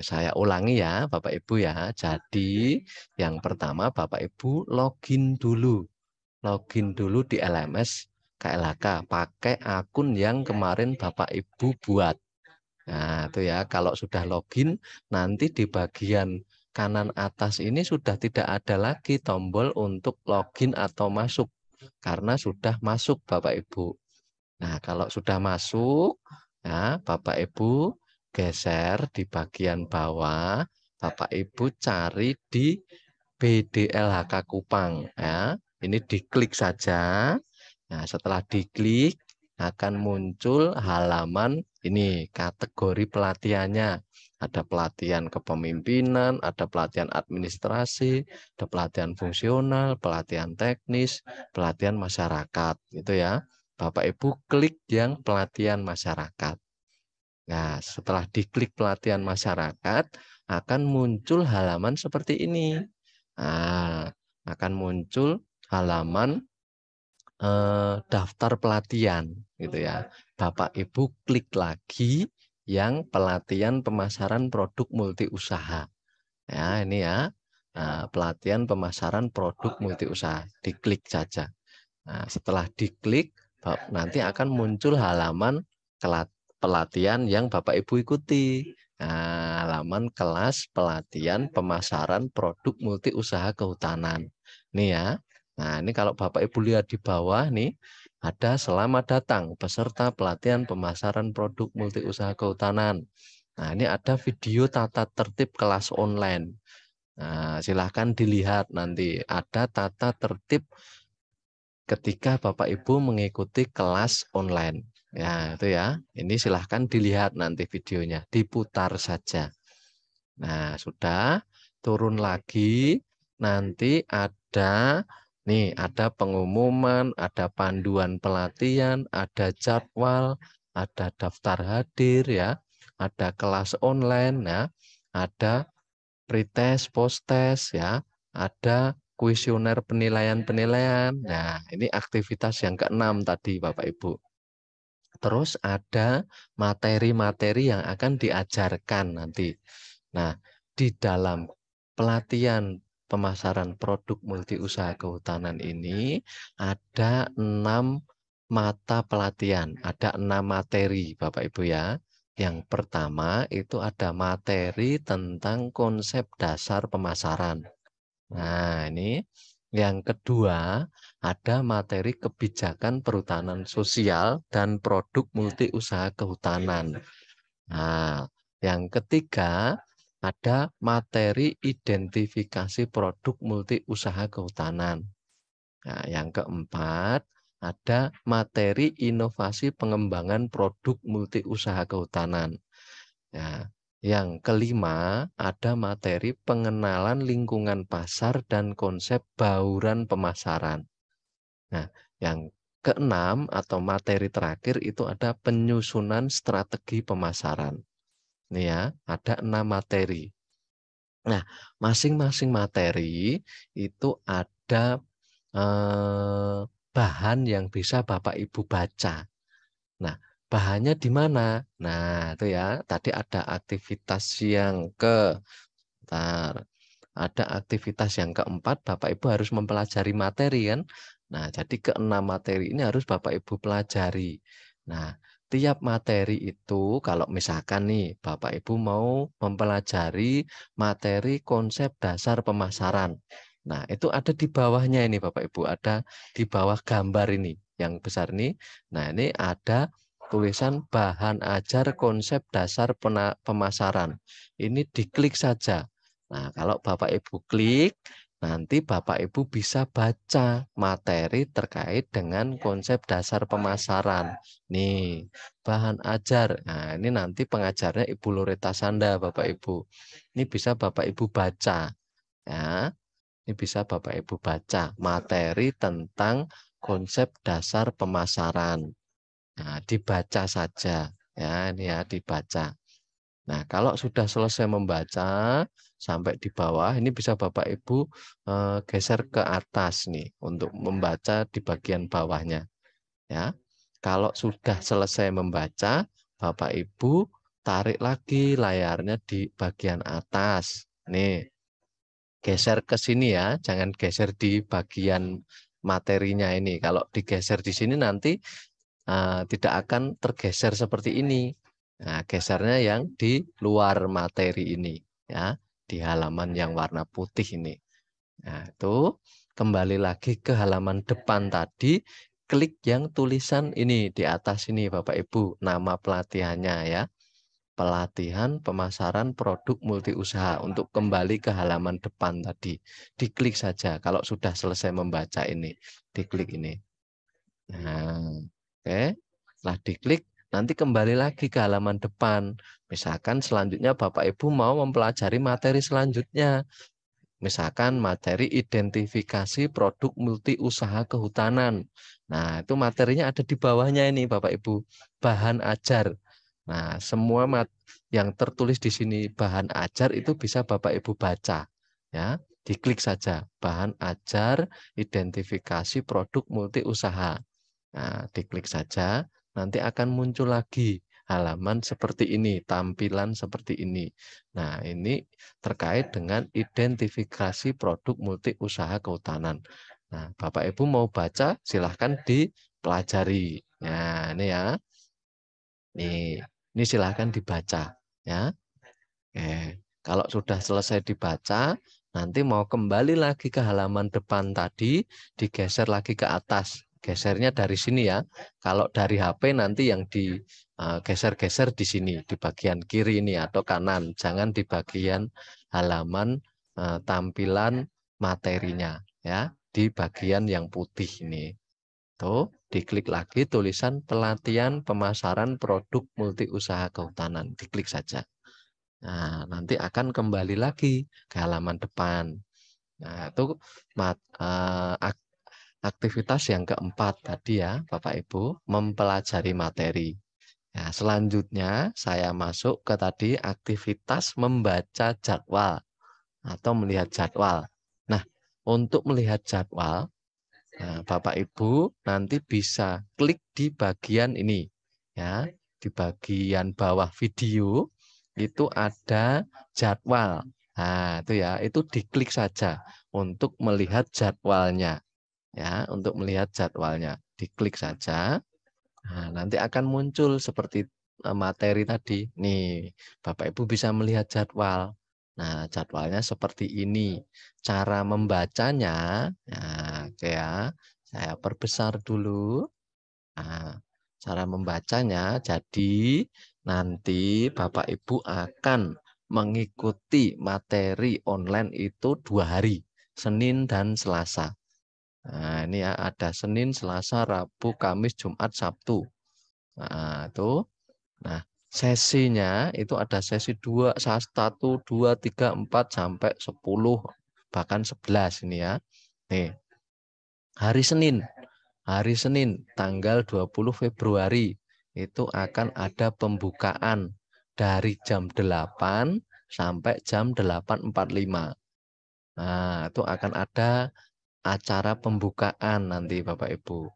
Saya ulangi ya, Bapak Ibu ya. Jadi, yang pertama Bapak Ibu login dulu. Login dulu di LMS KLHK. Pakai akun yang kemarin Bapak Ibu buat. Nah, itu ya. Kalau sudah login, nanti di bagian kanan atas ini sudah tidak ada lagi tombol untuk login atau masuk. Karena sudah masuk Bapak Ibu. Nah, kalau sudah masuk, ya, Bapak Ibu geser di bagian bawah, Bapak Ibu cari di BDLHK Kupang, ya. Ini diklik saja. Nah, setelah diklik akan muncul halaman ini kategori pelatihannya. Ada pelatihan kepemimpinan, ada pelatihan administrasi, ada pelatihan fungsional, pelatihan teknis, pelatihan masyarakat, gitu ya. Bapak Ibu klik yang pelatihan masyarakat. Nah, setelah diklik pelatihan masyarakat, akan muncul halaman seperti ini. Nah, akan muncul halaman daftar pelatihan, gitu ya. Bapak Ibu klik lagi yang pelatihan pemasaran produk multi usaha. Ya, ini ya. Nah, pelatihan pemasaran produk multi usaha. Diklik saja. Nah, setelah diklik, nanti akan muncul halaman pelatihan yang Bapak Ibu ikuti. Nah, halaman kelas pelatihan pemasaran produk multi usaha kehutanan. Nih ya. Nah, ini kalau Bapak Ibu lihat di bawah nih, ada selamat datang peserta pelatihan pemasaran produk multi usaha kehutanan. Nah, ini ada video tata tertib kelas online. Nah, silahkan dilihat nanti. Ada tata tertib ketika Bapak Ibu mengikuti kelas online. Ya, itu ya. Ini silahkan dilihat nanti videonya, diputar saja. Nah, sudah turun lagi. Nanti ada pengumuman, ada panduan pelatihan, ada jadwal, ada daftar hadir ya, ada kelas online ya, ada pretest, post-test ya, ada kuesioner penilaian-penilaian. Nah, ini aktivitas yang keenam tadi Bapak Ibu. Terus ada materi-materi yang akan diajarkan nanti. Nah, di dalam pelatihan pemasaran produk multi usaha kehutanan ini ada 6 mata pelatihan, ada 6 materi Bapak Ibu ya. Yang pertama itu ada materi tentang konsep dasar pemasaran. Nah, ini yang kedua ada materi kebijakan perhutanan sosial dan produk multi usaha kehutanan. Nah, yang ketiga ada materi identifikasi produk multi usaha kehutanan. Nah, yang keempat ada materi inovasi pengembangan produk multi usaha kehutanan. Nah, yang kelima ada materi pengenalan lingkungan pasar dan konsep bauran pemasaran. Nah, yang keenam atau materi terakhir itu ada penyusunan strategi pemasaran. Ini ya, ada 6 materi. Nah, masing-masing materi itu ada bahan yang bisa Bapak Ibu baca. Nah, bahannya di mana? Nah, itu ya, tadi ada aktivitas yang bentar, ada aktivitas yang keempat, Bapak Ibu harus mempelajari materi kan? Nah, jadi keenam materi ini harus Bapak Ibu pelajari. Nah, tiap materi itu kalau misalkan nih Bapak Ibu mau mempelajari materi konsep dasar pemasaran. Nah, itu ada di bawahnya ini Bapak Ibu, ada di bawah gambar ini yang besar ini. Nah, ini ada tulisan bahan ajar konsep dasar pemasaran. Ini diklik saja. Nah, kalau Bapak Ibu klik, nanti Bapak Ibu bisa baca materi terkait dengan konsep dasar pemasaran. Nih, bahan ajar. Nah, ini nanti pengajarnya Ibu Loreta Sanda, Bapak Ibu. Ini bisa Bapak Ibu baca. Ya, ini bisa Bapak Ibu baca materi tentang konsep dasar pemasaran. Nah, dibaca saja. Ya, ini ya, dibaca. Nah, kalau sudah selesai membaca sampai di bawah, ini bisa Bapak Ibu geser ke atas nih untuk membaca di bagian bawahnya. Ya, kalau sudah selesai membaca, Bapak Ibu tarik lagi layarnya di bagian atas. Nih, geser ke sini ya, jangan geser di bagian materinya ini. Kalau digeser di sini nanti tidak akan tergeser seperti ini. Nah, gesernya yang di luar materi ini, ya, di halaman yang warna putih ini. Nah, itu kembali lagi ke halaman depan tadi, klik yang tulisan ini di atas ini, Bapak Ibu, nama pelatihannya ya. Pelatihan pemasaran produk multiusaha. Untuk kembali ke halaman depan tadi, diklik saja kalau sudah selesai membaca ini, diklik ini. Nah, oke. Setelah diklik, nanti kembali lagi ke halaman depan. Misalkan selanjutnya Bapak Ibu mau mempelajari materi selanjutnya. Misalkan materi identifikasi produk multiusaha kehutanan. Nah, itu materinya ada di bawahnya ini Bapak Ibu. Bahan ajar. Nah, semua yang tertulis di sini bahan ajar itu bisa Bapak Ibu baca. Ya, diklik saja bahan ajar identifikasi produk multiusaha. Nah, diklik saja, nanti akan muncul lagi halaman seperti ini, tampilan seperti ini. Nah, ini terkait dengan identifikasi produk multiusaha kehutanan. Nah, Bapak Ibu mau baca, silahkan dipelajari. Nah, ini ya. Ini silahkan dibaca. Ya. Oke. Kalau sudah selesai dibaca, nanti mau kembali lagi ke halaman depan tadi, digeser lagi ke atas. Gesernya dari sini ya. Kalau dari HP nanti yang digeser-geser di sini, di bagian kiri ini atau kanan. Jangan di bagian halaman tampilan materinya ya, di bagian yang putih ini. Tuh, diklik lagi tulisan pelatihan pemasaran produk multiusaha kehutanan. Diklik saja. Nah, nanti akan kembali lagi ke halaman depan. Nah, itu aktivitas yang keempat tadi ya, Bapak Ibu, mempelajari materi. Nah, selanjutnya saya masuk ke tadi aktivitas membaca jadwal atau melihat jadwal. Nah, untuk melihat jadwal, nah, Bapak Ibu nanti bisa klik di bagian ini ya, di bagian bawah video itu ada jadwal. Nah, itu ya, itu diklik saja untuk melihat jadwalnya ya, untuk melihat jadwalnya. Diklik saja. Nah, nanti akan muncul seperti materi tadi. Nih, Bapak Ibu bisa melihat jadwal. Nah, jadwalnya seperti ini. Cara membacanya, nah, oke ya, saya perbesar dulu. Nah, cara membacanya, jadi nanti Bapak Ibu akan mengikuti materi online itu 2 hari, Senin dan Selasa. Nah, ini ya ada Senin, Selasa, Rabu, Kamis, Jumat, Sabtu. Nah, itu. Nah, sesinya itu ada sesi 2, 1, 2, 3, 4 sampai 10 bahkan 11 ini ya. Nih, hari Senin. Hari Senin tanggal 20 Februari itu akan ada pembukaan dari jam 8 sampai jam 8.45. Nah, itu akan ada acara pembukaan nanti Bapak Ibu.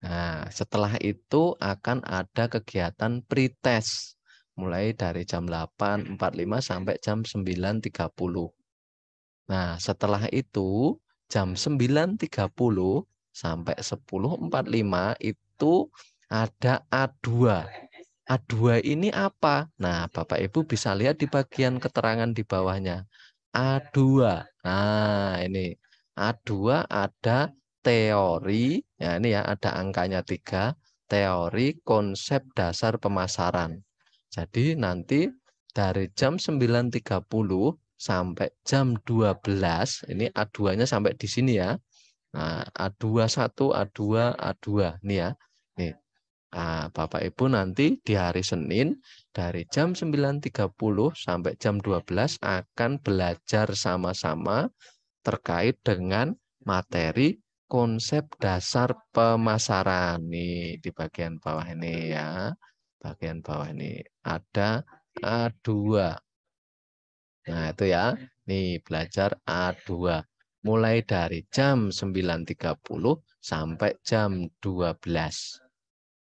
Nah, setelah itu akan ada kegiatan pretest mulai dari jam 8.45 sampai jam 9.30. Nah, setelah itu jam 9.30 sampai 10.45 itu ada A2. A2 ini apa? Nah, Bapak Ibu bisa lihat di bagian keterangan di bawahnya. A2. Nah, ini A2 ada teori, ya ini ya ada angkanya 3, teori konsep dasar pemasaran. Jadi nanti dari jam 9.30 sampai jam 12, ini A2-nya sampai di sini ya. Nah, A2 1, A2, A2 nih ya. Nih. Nah, Bapak Ibu nanti di hari Senin dari jam 9.30 sampai jam 12 akan belajar sama-sama terkait dengan materi konsep dasar pemasaran. Nih di bagian bawah ini ya. Bagian bawah ini ada A2. Nah, itu ya. Nih, belajar A2. Mulai dari jam 9.30 sampai jam 12.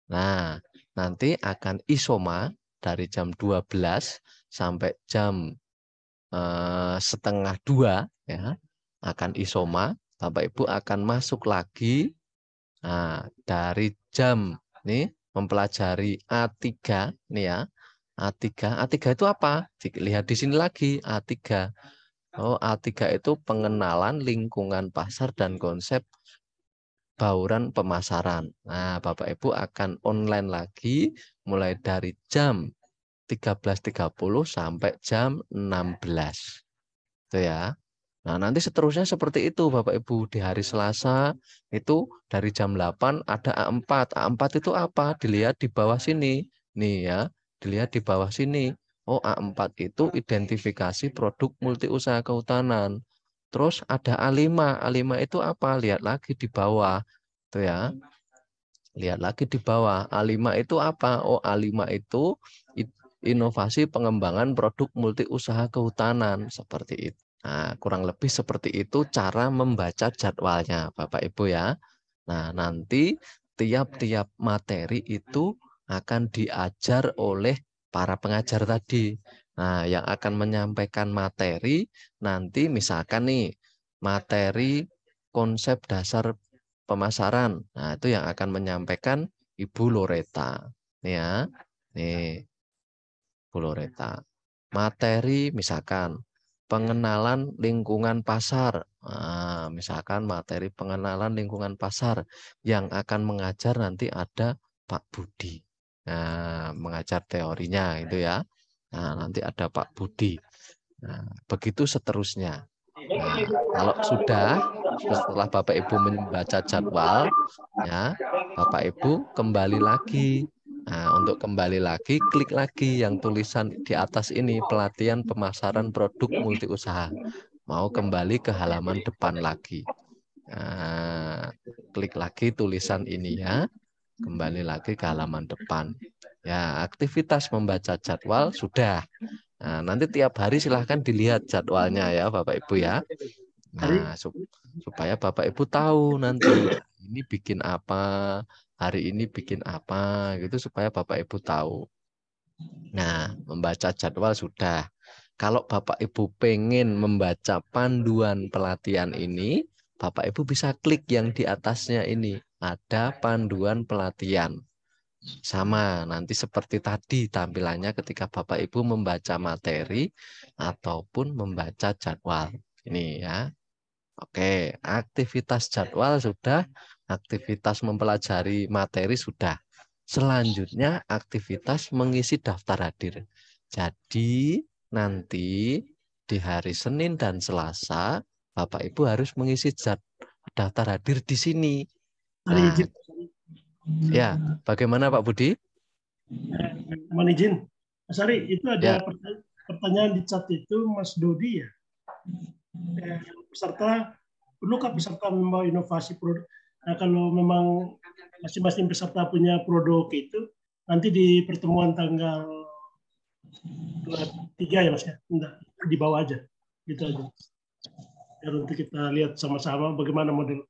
Nah, nanti akan isoma. dari jam 12 sampai jam setengah 2 ya, akan isoma. Bapak Ibu akan masuk lagi. Nah, dari jam nih mempelajari A3 nih ya. A3 itu apa? Lihat di sini lagi A3. Oh, A3 itu pengenalan lingkungan pasar dan konsep bauran pemasaran. Nah, Bapak Ibu akan online lagi mulai dari jam 13.30 sampai jam 16. Itu ya. Nah, nanti seterusnya seperti itu Bapak Ibu. Di hari Selasa itu dari jam 8 ada A4. A4 itu apa? Dilihat di bawah sini. Nih ya, dilihat di bawah sini. Oh, A4 itu identifikasi produk multiusaha kehutanan. Terus ada A5. A5 itu apa? Lihat lagi di bawah. Tuh ya. Lihat lagi di bawah. A5 itu apa? Oh, A5 itu inovasi pengembangan produk multiusaha kehutanan. Seperti itu. Nah, kurang lebih seperti itu cara membaca jadwalnya, Bapak Ibu ya. Nah, nanti tiap-tiap materi itu akan diajar oleh para pengajar tadi. Nah, yang akan menyampaikan materi nanti misalkan nih, materi konsep dasar pemasaran. Nah, itu yang akan menyampaikan Ibu Loreta. Nih ya. Nih, Bu Loreta. Materi misalkan pengenalan lingkungan pasar. Nah, misalkan materi pengenalan lingkungan pasar yang akan mengajar nanti ada Pak Budi. Nah, mengajar teorinya itu ya. Nah, nanti ada Pak Budi. Nah, begitu seterusnya. Nah, kalau sudah setelah Bapak Ibu membaca jadwal, ya, Bapak Ibu kembali lagi. Nah, untuk kembali lagi, klik lagi yang tulisan di atas ini, pelatihan pemasaran produk multiusaha. Mau kembali ke halaman depan lagi. Nah, klik lagi tulisan ini ya, kembali lagi ke halaman depan. Ya, aktivitas membaca jadwal sudah. Nah, nanti tiap hari silahkan dilihat jadwalnya ya Bapak Ibu ya. Nah, supaya Bapak Ibu tahu nanti ini bikin apa, hari ini bikin apa gitu supaya Bapak Ibu tahu. Nah, membaca jadwal sudah. Kalau Bapak Ibu pengen membaca panduan pelatihan ini, Bapak Ibu bisa klik yang di atasnya ini. Ada panduan pelatihan. Sama, nanti seperti tadi tampilannya ketika Bapak Ibu membaca materi ataupun membaca jadwal. Ini ya. Oke, aktivitas jadwal sudah, aktivitas mempelajari materi sudah. Selanjutnya aktivitas mengisi daftar hadir. Jadi nanti di hari Senin dan Selasa Bapak Ibu harus mengisi daftar hadir di sini. Nah, ya, bagaimana Pak Budi? Mohon izin, Mas Ari, itu Ya, ada pertanyaan di chat itu Mas Dodi ya. Peserta, perlukah peserta membawa inovasi produk? Nah, kalau memang masing-masing peserta punya produk itu, nanti di pertemuan tanggal 23 ya Mas ya, enggak, di bawah aja, gitu aja. Biar nanti kita lihat sama-sama bagaimana model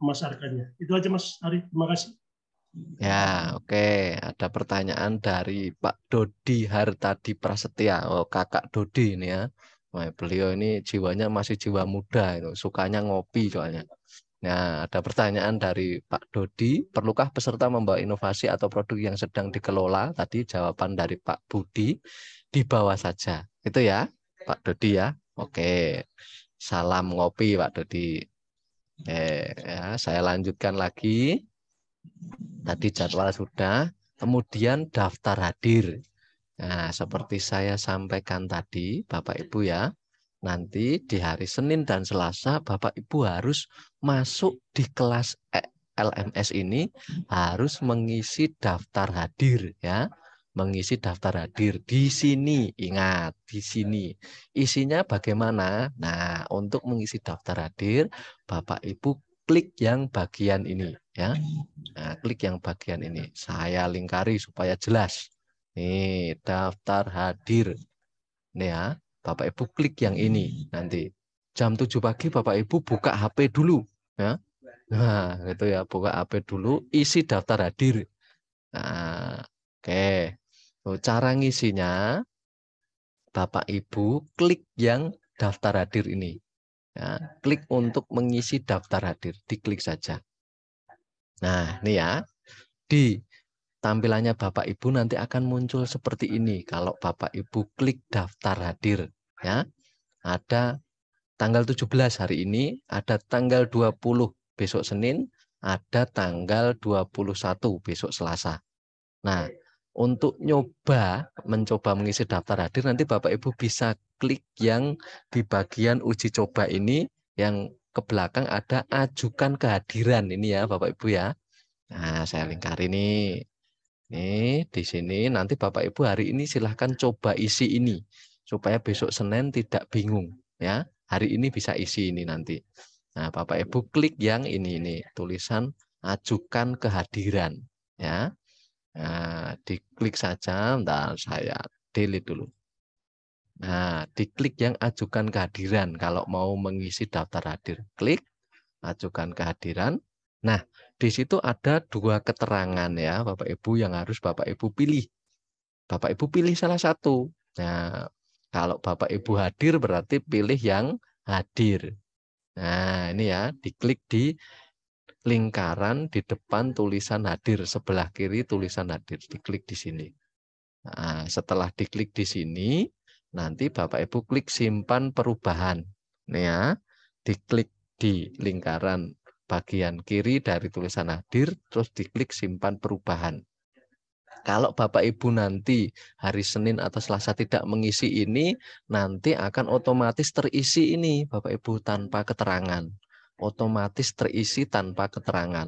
memasarkannya. Itu aja Mas Ari, terima kasih. ya, oke. Ada pertanyaan dari Pak Dodi Hartadi Prasetya. Oh, Kakak Dodi ini ya. Wah, beliau ini jiwanya masih jiwa muda itu, sukanya ngopi soalnya. Nah, ada pertanyaan dari Pak Dodi, perlukah peserta membawa inovasi atau produk yang sedang dikelola? Tadi jawaban dari Pak Budi, di bawah saja. Itu ya, Pak Dodi ya. Oke, salam ngopi Pak Dodi. Ya, saya lanjutkan lagi. Tadi jadwal sudah, kemudian daftar hadir. Nah, seperti saya sampaikan tadi, Bapak Ibu ya, nanti di hari Senin dan Selasa Bapak Ibu harus masuk di kelas LMS ini harus mengisi daftar hadir ya. Mengisi daftar hadir di sini, ingat di sini. Isinya bagaimana? Nah, untuk mengisi daftar hadir, Bapak Ibu klik yang bagian ini ya. Nah, klik yang bagian ini. Saya lingkari supaya jelas. Nih, daftar hadir. Nih ya, Bapak Ibu klik yang ini nanti. Jam 7 pagi Bapak Ibu buka HP dulu. Ya. Nah, itu ya, buka HP dulu, isi daftar hadir. Nah, oke. Cara ngisinya, Bapak Ibu klik yang daftar hadir ini. Ya, klik untuk mengisi daftar hadir, diklik saja. Nah, ini ya, di tampilannya Bapak Ibu nanti akan muncul seperti ini. Kalau Bapak Ibu klik daftar hadir, ya, ada tanggal 17 hari ini, ada tanggal 20 besok Senin, ada tanggal 21 besok Selasa. Nah, untuk mencoba mengisi daftar hadir, nanti Bapak Ibu bisa klik yang di bagian uji coba ini, yang ke belakang ada ajukan kehadiran ini ya Bapak Ibu ya. Nah, saya lingkari nih. Nih, di sini nanti Bapak Ibu hari ini silahkan coba isi ini supaya besok Senin tidak bingung ya. Hari ini bisa isi ini nanti. Nah, Bapak Ibu klik yang ini tulisan ajukan kehadiran ya. Nah, diklik saja, bentar saya delete dulu. Nah, diklik yang ajukan kehadiran kalau mau mengisi daftar hadir. Klik ajukan kehadiran. Nah, di situ ada 2 keterangan ya, Bapak Ibu yang harus Bapak Ibu pilih. Bapak Ibu pilih salah satu. Nah, kalau Bapak Ibu hadir berarti pilih yang hadir. Nah, ini ya, diklik di lingkaran di depan tulisan hadir, sebelah kiri tulisan hadir, diklik di sini. Nah, setelah diklik di sini, nanti Bapak Ibu klik simpan perubahan. Nih ya, diklik di lingkaran bagian kiri dari tulisan hadir, terus diklik simpan perubahan. Kalau Bapak Ibu nanti hari Senin atau Selasa tidak mengisi ini, nanti akan otomatis terisi ini Bapak Ibu tanpa keterangan. Otomatis terisi tanpa keterangan.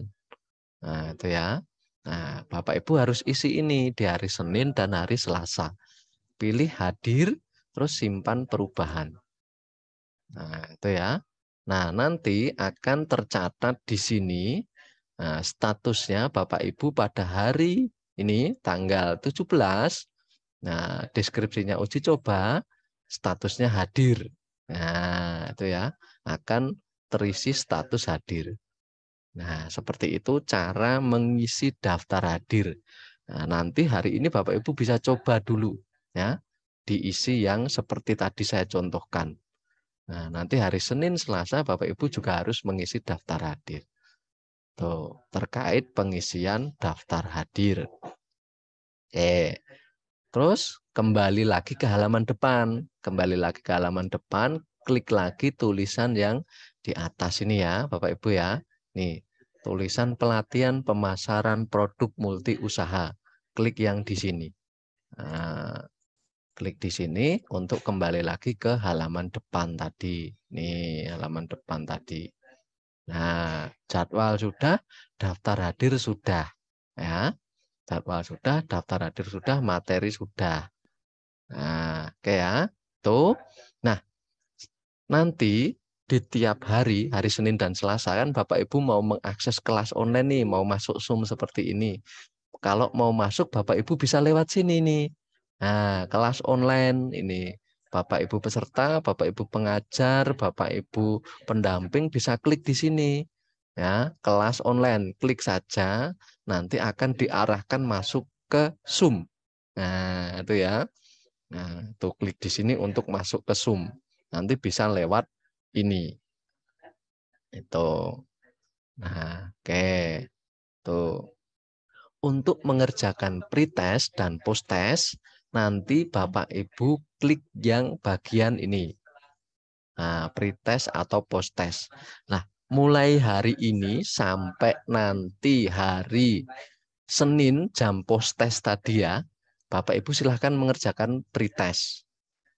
Nah, itu ya. Nah, Bapak Ibu harus isi ini di hari Senin dan hari Selasa. Pilih hadir, terus simpan perubahan. Nah, itu ya. Nah, nanti akan tercatat di sini statusnya Bapak Ibu pada hari ini tanggal 17. Nah, deskripsinya uji coba, statusnya hadir. Nah, itu ya. Akan terisi status hadir. Nah, seperti itu cara mengisi daftar hadir. Nah, nanti hari ini Bapak Ibu bisa coba dulu ya, diisi yang seperti tadi saya contohkan. Nah, nanti hari Senin, Selasa Bapak Ibu juga harus mengisi daftar hadir. Tuh, terkait pengisian daftar hadir. Terus kembali lagi ke halaman depan. Kembali lagi ke halaman depan, klik lagi tulisan yang di atas ini ya, Bapak Ibu ya. Nih, tulisan pelatihan pemasaran produk multi usaha. Klik yang di sini. Nah, klik di sini untuk kembali lagi ke halaman depan tadi. Nih, halaman depan tadi. Nah, jadwal sudah, daftar hadir sudah. Ya, jadwal sudah, daftar hadir sudah, materi sudah. Nah, oke ya. Tuh. Nah, nanti di tiap hari Senin dan Selasa kan Bapak Ibu mau mengakses kelas online nih, mau masuk Zoom seperti ini. Kalau mau masuk Bapak Ibu bisa lewat sini nih. Nah, kelas online ini Bapak Ibu peserta, Bapak Ibu pengajar, Bapak Ibu pendamping bisa klik di sini. Ya, kelas online, klik saja nanti akan diarahkan masuk ke Zoom. Nah, itu ya. Nah, tuh klik di sini untuk masuk ke Zoom. Nanti bisa lewat ini. Itu. Nah, oke. Tuh. Untuk mengerjakan pretest dan posttest, nanti Bapak Ibu klik yang bagian ini. Nah, pretest atau posttest. Nah, mulai hari ini sampai nanti hari Senin jam posttest tadi ya, Bapak Ibu silahkan mengerjakan pretest.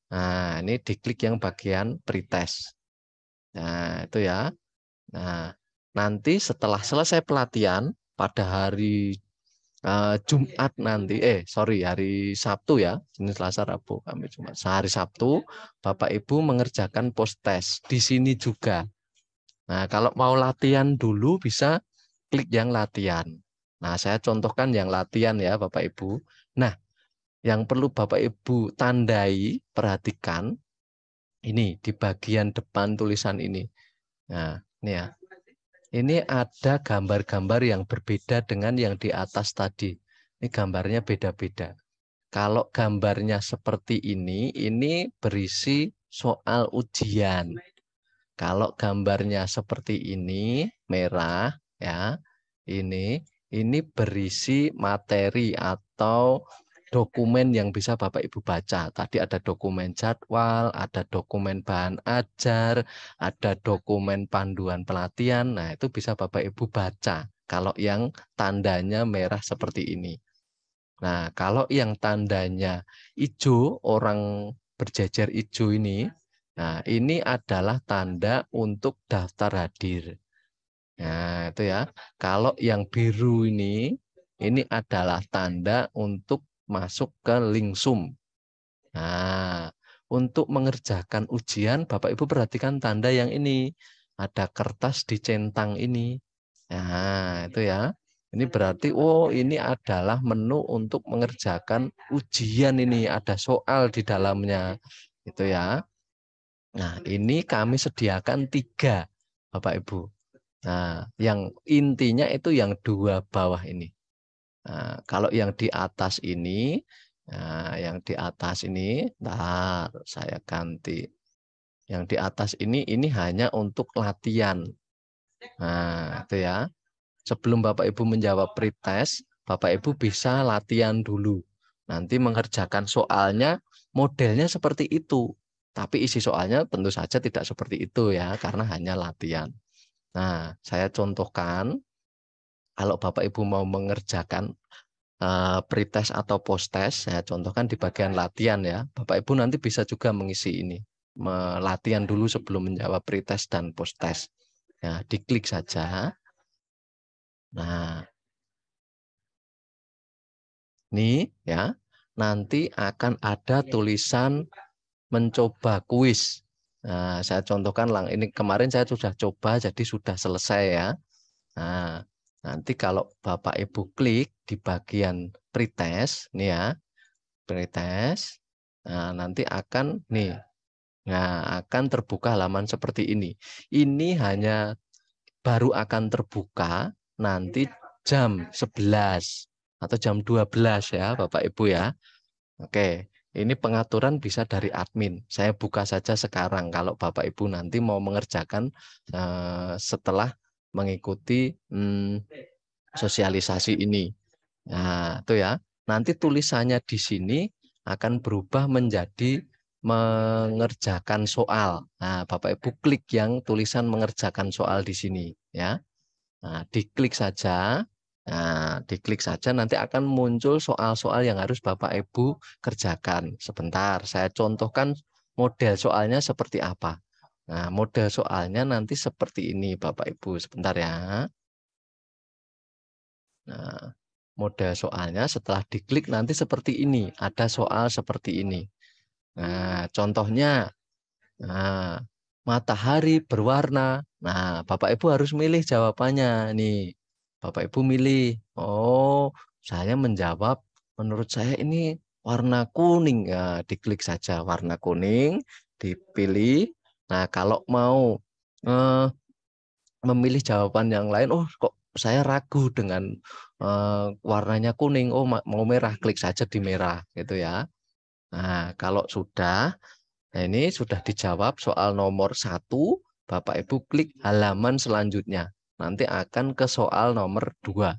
Nah, ini diklik yang bagian pretest. Nah, itu ya. Nah, nanti setelah selesai pelatihan pada hari Jumat nanti, hari Sabtu ya, Senin, Selasa, Rabu, Kamis, Jumat. Hari Sabtu, Bapak Ibu mengerjakan post-test di sini juga. Nah, kalau mau latihan dulu bisa klik yang latihan. Nah, saya contohkan yang latihan ya, Bapak Ibu. Nah, yang perlu Bapak Ibu tandai, perhatikan, ini di bagian depan tulisan ini. Nah, ini ya. Ini ada gambar-gambar yang berbeda dengan yang di atas tadi. Ini gambarnya beda-beda. Kalau gambarnya seperti ini berisi soal ujian. Kalau gambarnya seperti ini, merah, ya, ini berisi materi atau dokumen yang bisa Bapak Ibu baca. Tadi ada dokumen jadwal, ada dokumen bahan ajar, ada dokumen panduan pelatihan. Nah, itu bisa Bapak Ibu baca kalau yang tandanya merah seperti ini. Nah, kalau yang tandanya hijau, orang berjejer hijau ini, nah ini adalah tanda untuk daftar hadir. Nah, itu ya. Kalau yang biru ini adalah tanda untuk masuk ke link Zoom. Nah, untuk mengerjakan ujian, Bapak Ibu perhatikan tanda yang ini. Ada kertas dicentang ini. Nah, itu ya. Ini berarti, oh ini adalah menu untuk mengerjakan ujian ini. Ada soal di dalamnya. Itu ya. Nah, ini kami sediakan 3, Bapak Ibu. Nah, yang intinya itu yang 2 bawah ini. Nah, kalau yang di atas ini, ntar saya ganti. Yang di atas ini hanya untuk latihan. Nah, itu ya. Sebelum Bapak Ibu menjawab pretest, Bapak Ibu bisa latihan dulu. Nanti mengerjakan soalnya modelnya seperti itu. Tapi isi soalnya tentu saja tidak seperti itu ya, karena hanya latihan. Nah, saya contohkan kalau Bapak Ibu mau mengerjakan pretest atau posttest, saya contohkan di bagian latihan ya. Bapak Ibu nanti bisa juga mengisi ini. Latihan dulu sebelum menjawab pretest dan posttest. Ya, diklik saja. Nah, ini ya. Nanti akan ada tulisan mencoba kuis. Nah, saya contohkan ini kemarin saya sudah coba jadi sudah selesai ya. Nah, nanti kalau Bapak Ibu klik di bagian pretest nih ya, pretest. Nah, nanti akan akan terbuka halaman seperti ini. Ini hanya baru akan terbuka nanti jam 11 atau jam 12 ya, Bapak Ibu ya. Oke, ini pengaturan bisa dari admin. Saya buka saja sekarang kalau Bapak Ibu nanti mau mengerjakan setelah mengikuti sosialisasi ini. Nah, itu ya. Nanti tulisannya di sini akan berubah menjadi mengerjakan soal. Nah, Bapak Ibu klik yang tulisan mengerjakan soal di sini ya. Nah, diklik saja. Nah, diklik saja nanti akan muncul soal-soal yang harus Bapak Ibu kerjakan. Sebentar, saya contohkan model soalnya seperti apa. Nah, model soalnya nanti seperti ini Bapak Ibu. Sebentar ya. Nah, model soalnya setelah diklik nanti seperti ini. Ada soal seperti ini. Nah, contohnya, nah, matahari berwarna. Nah, Bapak Ibu harus milih jawabannya. Nih, Bapak Ibu milih. Oh, saya menjawab, menurut saya ini warna kuning. Ya, diklik saja warna kuning, dipilih. Nah, kalau mau eh, memilih jawaban yang lain, oh kok saya ragu dengan warnanya kuning, oh mau merah, klik saja di merah gitu ya. Nah, kalau sudah, nah ini sudah dijawab soal nomor 1, Bapak Ibu klik halaman selanjutnya. Nanti akan ke soal nomor 2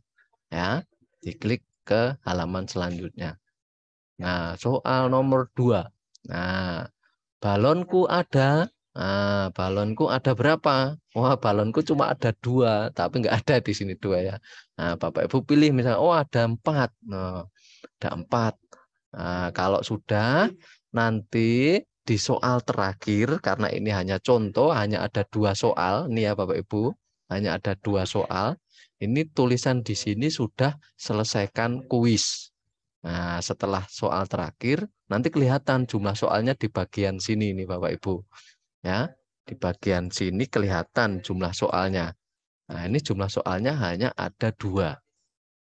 ya. Diklik ke halaman selanjutnya. Nah, soal nomor 2. Nah, balonku ada. Nah, balonku ada berapa? Wah, balonku cuma ada 2, tapi nggak ada di sini 2 ya. Nah, Bapak Ibu pilih misalnya, oh ada 4. Nah, ada 4. Nah, kalau sudah, nanti di soal terakhir, karena ini hanya contoh, hanya ada 2 soal. Nih ya Bapak Ibu, hanya ada 2 soal. Ini tulisan di sini sudah selesaikan kuis. Nah, setelah soal terakhir, nanti kelihatan jumlah soalnya di bagian sini nih Bapak Ibu. Ya, di bagian sini kelihatan jumlah soalnya. Nah, ini jumlah soalnya hanya ada 2.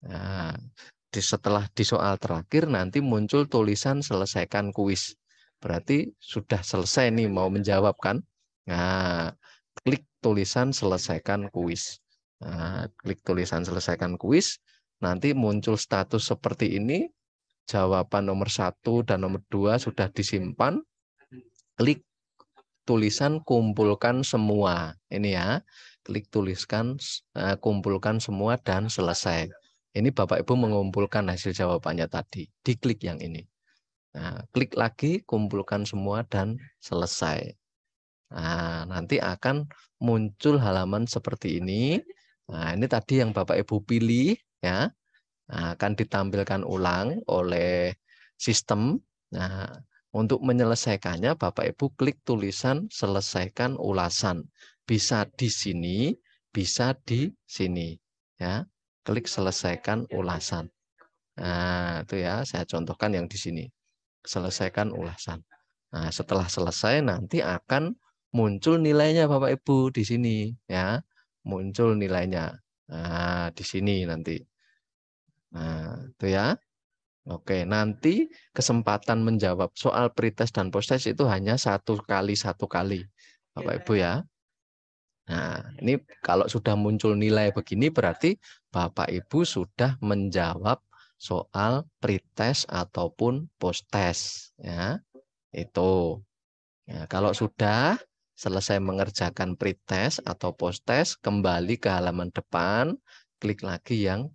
Nah, setelah di soal terakhir nanti muncul tulisan selesaikan kuis. Berarti sudah selesai nih mau menjawab kan? Nah, klik tulisan selesaikan kuis. Nah, klik tulisan selesaikan kuis, nanti muncul status seperti ini. jawaban nomor 1 dan nomor 2 sudah disimpan, klik tulisan kumpulkan semua. Ini ya, klik kumpulkan semua dan selesai. Ini Bapak Ibu mengumpulkan hasil jawabannya tadi. Diklik yang ini. Nah, klik lagi kumpulkan semua dan selesai. Nah, nanti akan muncul halaman seperti ini. Nah, ini tadi yang Bapak Ibu pilih ya. Nah, akan ditampilkan ulang oleh sistem. Nah, untuk menyelesaikannya Bapak Ibu klik tulisan selesaikan ulasan. Bisa di sini, bisa di sini ya. Klik selesaikan ulasan. Nah, itu ya, saya contohkan yang di sini. Selesaikan ulasan. Nah, setelah selesai nanti akan muncul nilainya Bapak Ibu di sini ya. Muncul nilainya. Nah, di sini nanti. Nah, itu ya. Oke, nanti kesempatan menjawab soal pretest dan posttest itu hanya satu kali, Bapak Ibu ya. Nah, ini kalau sudah muncul nilai begini berarti Bapak Ibu sudah menjawab soal pretest ataupun posttest ya. Itu. Ya, kalau sudah selesai mengerjakan pretest atau posttest, kembali ke halaman depan, klik lagi yang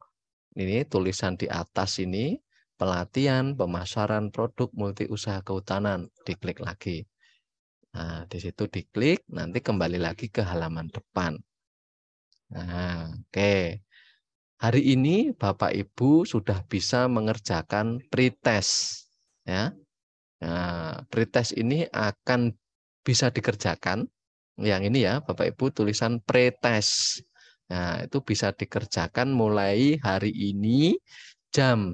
ini tulisan di atas ini, pelatihan pemasaran produk multi usaha kehutanan, diklik lagi. Nah, di situ diklik, nanti kembali lagi ke halaman depan. Nah, oke. Hari ini Bapak Ibu sudah bisa mengerjakan pretest. Ya. Nah, pretest ini akan bisa dikerjakan. Yang ini ya, Bapak Ibu tulisan pretest. Nah, itu bisa dikerjakan mulai hari ini jam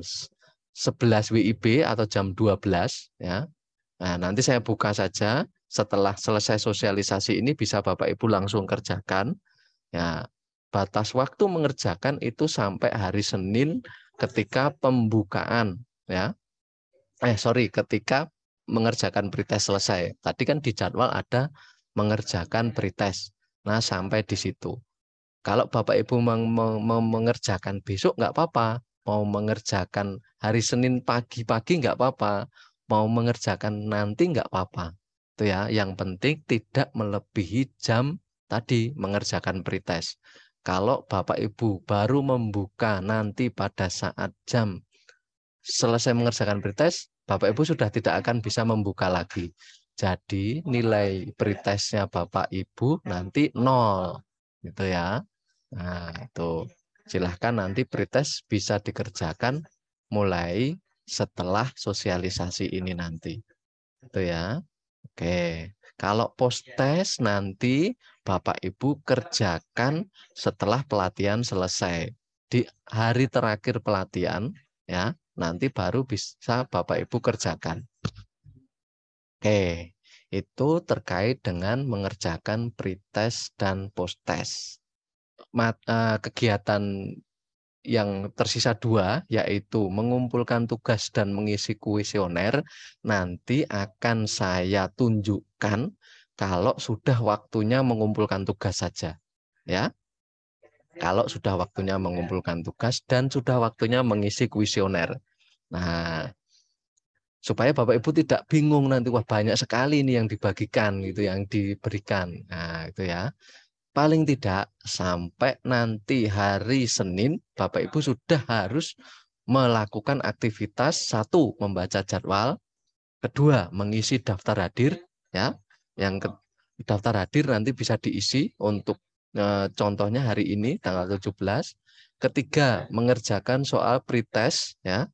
11 WIB atau jam 12 ya. Nah, nanti saya buka saja setelah selesai sosialisasi ini bisa Bapak Ibu langsung kerjakan. Ya, batas waktu mengerjakan itu sampai hari Senin ketika pembukaan ya. Ketika mengerjakan pretest selesai. Tadi kan di jadwal ada mengerjakan pretest. Nah, sampai di situ. Kalau Bapak Ibu mau mengerjakan besok nggak apa-apa. Mau mengerjakan hari Senin pagi-pagi nggak apa-apa. Mau mengerjakan nanti nggak apa-apa. Itu ya. Yang penting tidak melebihi jam tadi mengerjakan pretest. Kalau Bapak Ibu baru membuka nanti pada saat jam selesai mengerjakan pretest, Bapak Ibu sudah tidak akan bisa membuka lagi. Jadi nilai pretestnya Bapak Ibu nanti 0. Gitu ya. Nah, itu. Silahkan nanti pretest bisa dikerjakan mulai setelah sosialisasi ini nanti. Itu ya. Oke. Kalau posttest nanti Bapak Ibu kerjakan setelah pelatihan selesai. Di hari terakhir pelatihan ya, nanti baru bisa Bapak Ibu kerjakan. Oke. Itu terkait dengan mengerjakan pretest dan posttest. Kegiatan yang tersisa 2, yaitu mengumpulkan tugas dan mengisi kuesioner, nanti akan saya tunjukkan kalau sudah waktunya mengumpulkan tugas saja. Ya, kalau sudah waktunya mengumpulkan tugas dan sudah waktunya mengisi kuesioner. Nah, supaya Bapak Ibu tidak bingung nanti, wah banyak sekali ini yang dibagikan gitu, yang diberikan. Nah, itu ya. Paling tidak sampai nanti hari Senin Bapak Ibu sudah harus melakukan aktivitas 1, membaca jadwal, 2, mengisi daftar hadir ya. Daftar hadir nanti bisa diisi untuk contohnya hari ini tanggal 17. 3, mengerjakan soal pretest ya.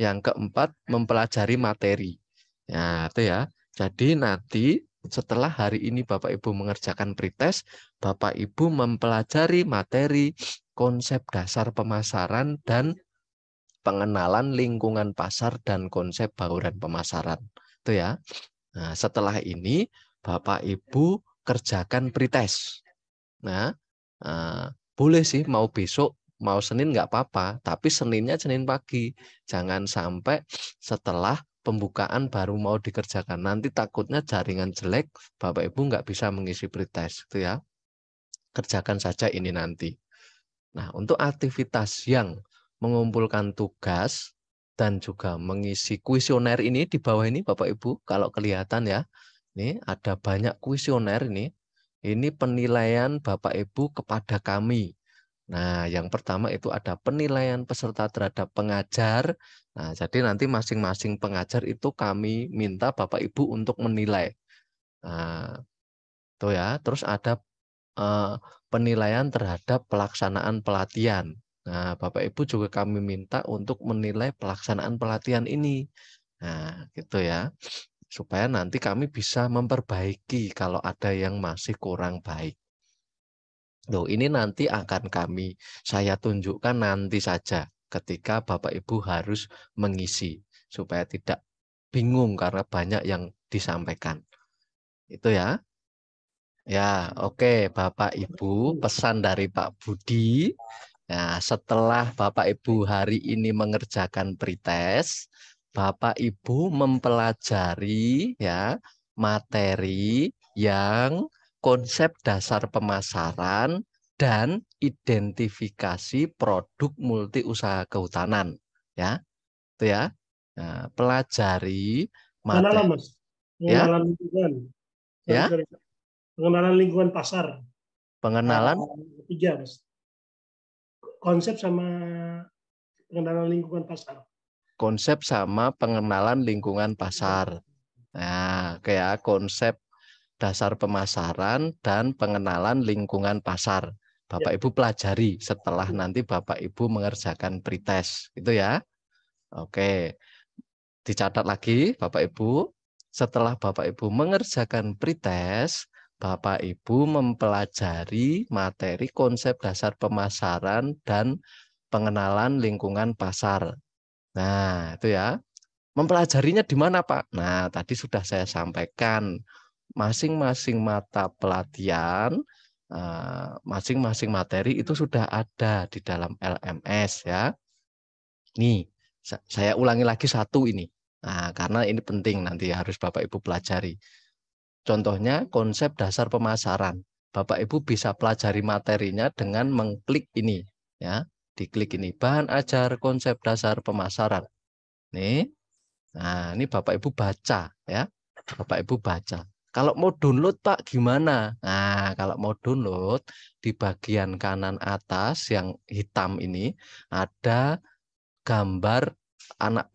Yang 4, mempelajari materi. Ya, itu ya. Jadi nanti setelah hari ini Bapak Ibu mengerjakan pretest, Bapak Ibu mempelajari materi konsep dasar pemasaran dan pengenalan lingkungan pasar dan konsep bauran pemasaran. Itu ya. Nah, setelah ini Bapak Ibu kerjakan pretest. Nah, boleh sih mau besok, mau Senin nggak apa-apa, tapi Seninnya Senin pagi. Jangan sampai setelah pembukaan baru mau dikerjakan. Nanti takutnya jaringan jelek, Bapak Ibu nggak bisa mengisi pretest. Itu ya. Kerjakan saja ini nanti. Nah, untuk aktivitas yang mengumpulkan tugas, dan juga mengisi kuesioner ini di bawah ini Bapak Ibu, kalau kelihatan ya. Ini ada banyak kuesioner ini. Ini penilaian Bapak Ibu kepada kami. Nah, yang pertama itu ada penilaian peserta terhadap pengajar. Nah, jadi nanti masing-masing pengajar itu kami minta Bapak Ibu untuk menilai. Nah, itu ya. Terus ada penilaian terhadap pelaksanaan pelatihan. Nah, Bapak Ibu juga kami minta untuk menilai pelaksanaan pelatihan ini. Nah, gitu ya. Supaya nanti kami bisa memperbaiki kalau ada yang masih kurang baik. Loh, ini nanti akan saya tunjukkan nanti saja ketika Bapak Ibu harus mengisi. Supaya tidak bingung karena banyak yang disampaikan. Itu ya. Ya, oke Bapak Ibu, pesan dari Pak Budi. Nah, setelah Bapak Ibu hari ini mengerjakan pretest, Bapak Ibu mempelajari ya materi yang konsep dasar pemasaran dan identifikasi produk multi usaha kehutanan. Ya, itu ya. Nah, pelajari Pengenalan, materi Mas. ya, Pengenalan lingkungan. Sorry, ya, sorry. Pengenalan lingkungan pasar. pengenalan Tiga, Mas. Konsep sama pengenalan lingkungan pasar. konsep sama pengenalan lingkungan pasar. Nah, kayak konsep dasar pemasaran dan pengenalan lingkungan pasar. Bapak Ya. Ibu pelajari setelah nanti Bapak Ibu mengerjakan pretest. Itu ya. Oke. Dicatat lagi Bapak Ibu. Setelah Bapak Ibu mengerjakan pretest, Bapak Ibu mempelajari materi konsep dasar pemasaran dan pengenalan lingkungan pasar. Nah, itu ya. Mempelajarinya di mana, Pak? Nah, tadi sudah saya sampaikan. Masing-masing mata pelatihan, masing-masing materi itu sudah ada di dalam LMS ya. Nih, saya ulangi lagi satu ini. Nah, karena ini penting nanti harus Bapak Ibu pelajari. Contohnya konsep dasar pemasaran. Bapak Ibu bisa pelajari materinya dengan mengklik ini ya. Diklik ini bahan ajar konsep dasar pemasaran. Nih. Nah, ini Bapak Ibu baca ya. Bapak Ibu baca. Kalau mau download Pak gimana? Nah, kalau mau download di bagian kanan atas yang hitam ini ada gambar anak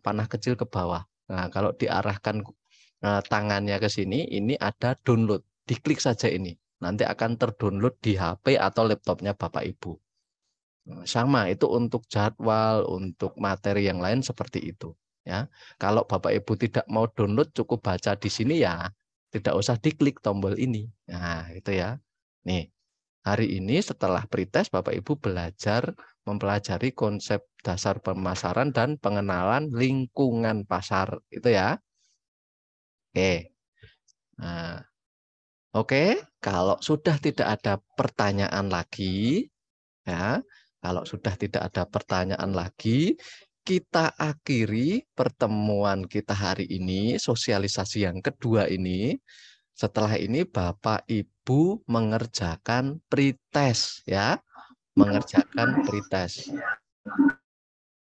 panah kecil ke bawah. Nah, kalau diarahkan tangannya ke sini, ini ada download. Diklik saja ini. Nanti akan terdownload di HP atau laptopnya Bapak Ibu. Sama, itu untuk jadwal, untuk materi yang lain seperti itu. Ya, kalau Bapak Ibu tidak mau download, cukup baca di sini ya, tidak usah diklik tombol ini. Nah, itu ya. Nih, hari ini setelah pretest, Bapak Ibu belajar mempelajari konsep dasar pemasaran dan pengenalan lingkungan pasar. Itu ya. Oke. Nah, oke, kalau sudah tidak ada pertanyaan lagi, ya, kalau sudah tidak ada pertanyaan lagi, kita akhiri pertemuan kita hari ini, sosialisasi yang kedua ini. Setelah ini Bapak Ibu mengerjakan pretest ya, mengerjakan pretest.